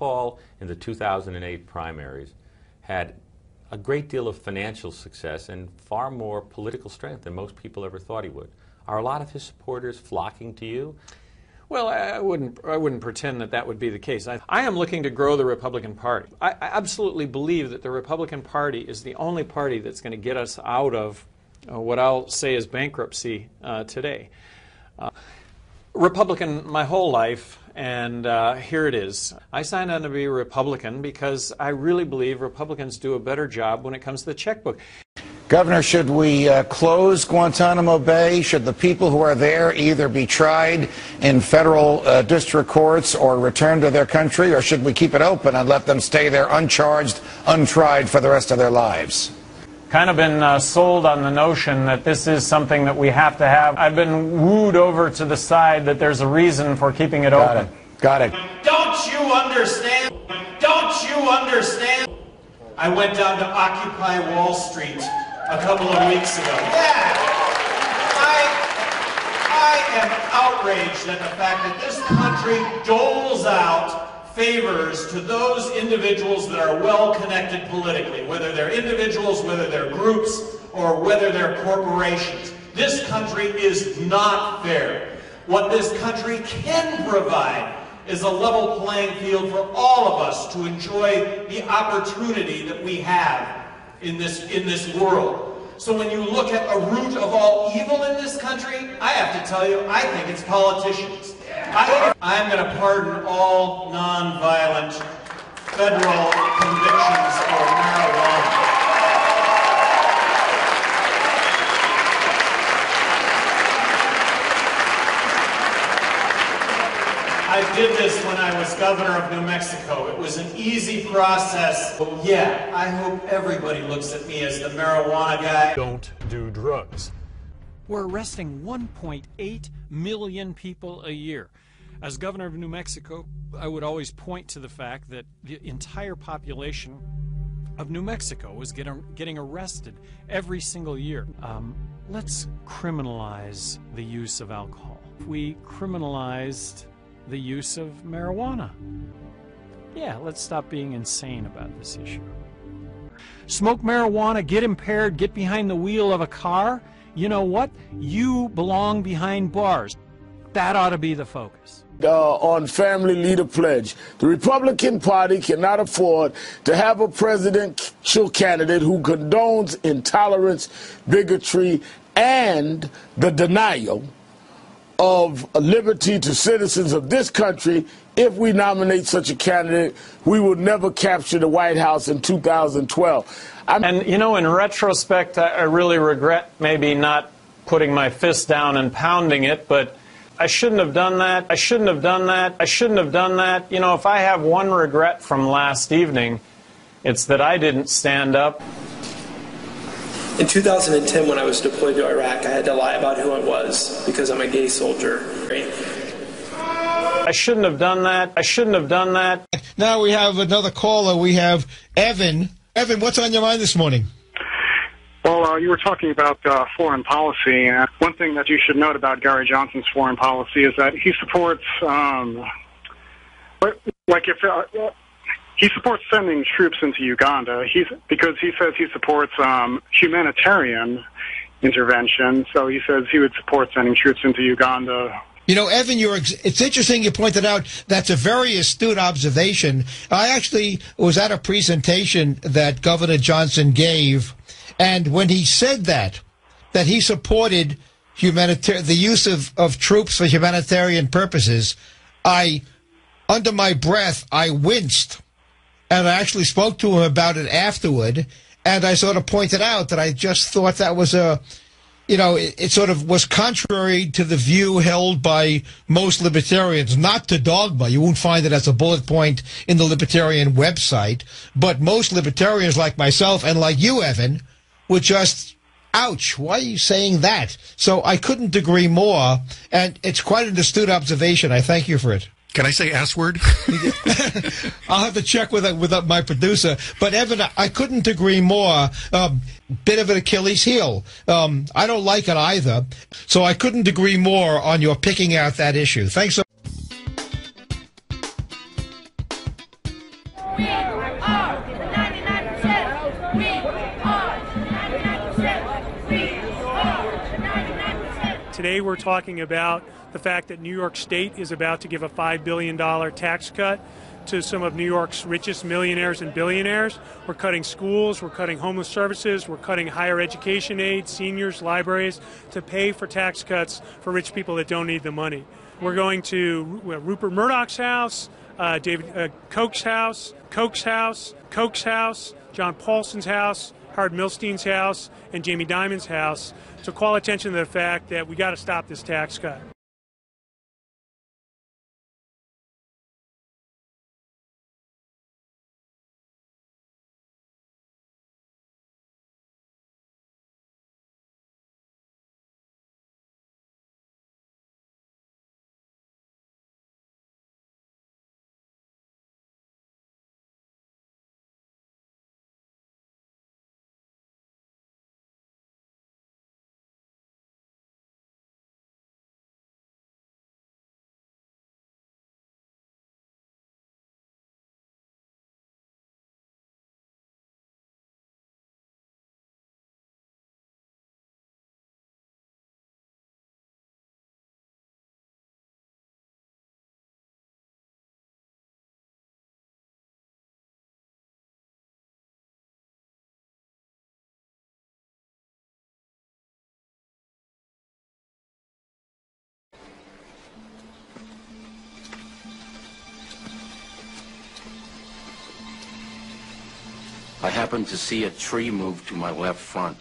Paul, in the 2008 primaries, had a great deal of financial success and far more political strength than most people ever thought he would. Are a lot of his supporters flocking to you? Well, I wouldn't pretend that that would be the case. I am looking to grow the Republican Party. I absolutely believe that the Republican Party is the only party that's going to get us out of what I'll say is bankruptcy today. Republican my whole life, and here it is. I signed on to be a Republican because I really believe Republicans do a better job when it comes to the checkbook. Governor, should we close Guantanamo Bay? Should the people who are there either be tried in federal district courts or return to their country, or should we keep it open and let them stay there uncharged, untried for the rest of their lives? Kind of been sold on the notion that this is something that we have to have. I've been wooed over to the side that there's a reason for keeping it open. Got it. Don't you understand? Don't you understand? I went down to Occupy Wall Street a couple of weeks ago. Yeah! I am outraged at the fact that this country doles out favors to those individuals that are well connected politically, whether they're individuals, whether they're groups, or whether they're corporations. This country is not fair. What this country can provide is a level playing field for all of us to enjoy the opportunity that we have in this world. So when you look at a root of all evil in this country, I have to tell you, I think it's politicians. I'm going to pardon all nonviolent federal convictions for marijuana. I did this when I was governor of New Mexico. It was an easy process. But yeah, I hope everybody looks at me as the marijuana guy. Don't do drugs. We're arresting 1.8 million people a year. As governor of New Mexico, I would always point to the fact that the entire population of New Mexico is getting arrested every single year. Let's criminalize the use of alcohol. We criminalized the use of marijuana. Yeah, let's stop being insane about this issue. Smoke marijuana, get impaired, get behind the wheel of a car. You know what? You belong behind bars. That ought to be the focus. On Family Leader Pledge, the Republican Party cannot afford to have a presidential candidate who condones intolerance, bigotry, and the denial of liberty to citizens of this country. If we nominate such a candidate, we will never capture the White House in 2012. And, you know, in retrospect, I really regret maybe not putting my fist down and pounding it, but I shouldn't have done that. I shouldn't have done that. I shouldn't have done that. You know, if I have one regret from last evening, it's that I didn't stand up. In 2010, when I was deployed to Iraq, I had to lie about who I was because I'm a gay soldier. I shouldn't have done that. I shouldn't have done that. Now we have another caller. We have Evan. Evan, what's on your mind this morning? Well, you were talking about foreign policy, and one thing that you should note about Gary Johnson's foreign policy is that he supports, he supports sending troops into Uganda. Because he says he supports humanitarian intervention, so he says he would support sending troops into Uganda. You know, Evan, it's interesting you pointed out that's a very astute observation. I actually was at a presentation that Governor Johnson gave, and when he said that he supported the use of troops for humanitarian purposes, under my breath, I winced. And I actually spoke to him about it afterward, and I sort of pointed out that I just thought that was it sort of was contrary to the view held by most libertarians, not to dogma. You won't find it as a bullet point in the Libertarian website, but most libertarians like myself and like you, Evan, would just, ouch, why are you saying that? So I couldn't agree more, and it's quite an astute observation. I thank you for it. Can I say S word? I'll have to check with my producer. But, Evan, I couldn't agree more. Bit of an Achilles heel. I don't like it either. So I couldn't agree more on your picking out that issue. Thanks so much. Today we're talking about the fact that New York State is about to give a $5 billion tax cut to some of New York's richest millionaires and billionaires. We're cutting schools, we're cutting homeless services, we're cutting higher education aid, seniors, libraries, to pay for tax cuts for rich people that don't need the money. We're going to Rupert Murdoch's house, David Koch's house, John Paulson's house, Howard Milstein's house, and Jamie Dimon's house to call attention to the fact that we got to stop this tax cut. I happened to see a tree move to my left front.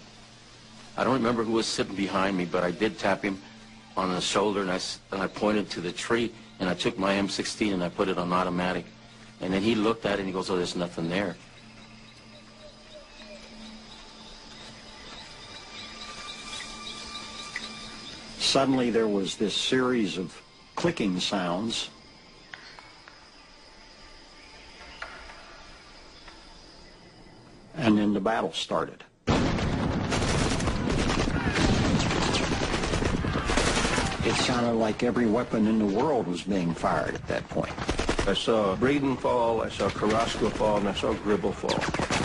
I don't remember who was sitting behind me, but I did tap him on the shoulder, and I pointed to the tree, and I took my M16 and I put it on automatic. And then he looked at it and he goes, "Oh, there's nothing there." Suddenly there was this series of clicking sounds. And then the battle started. It sounded like every weapon in the world was being fired at that point. I saw Braden fall, I saw Carrasco fall, and I saw Gribble fall.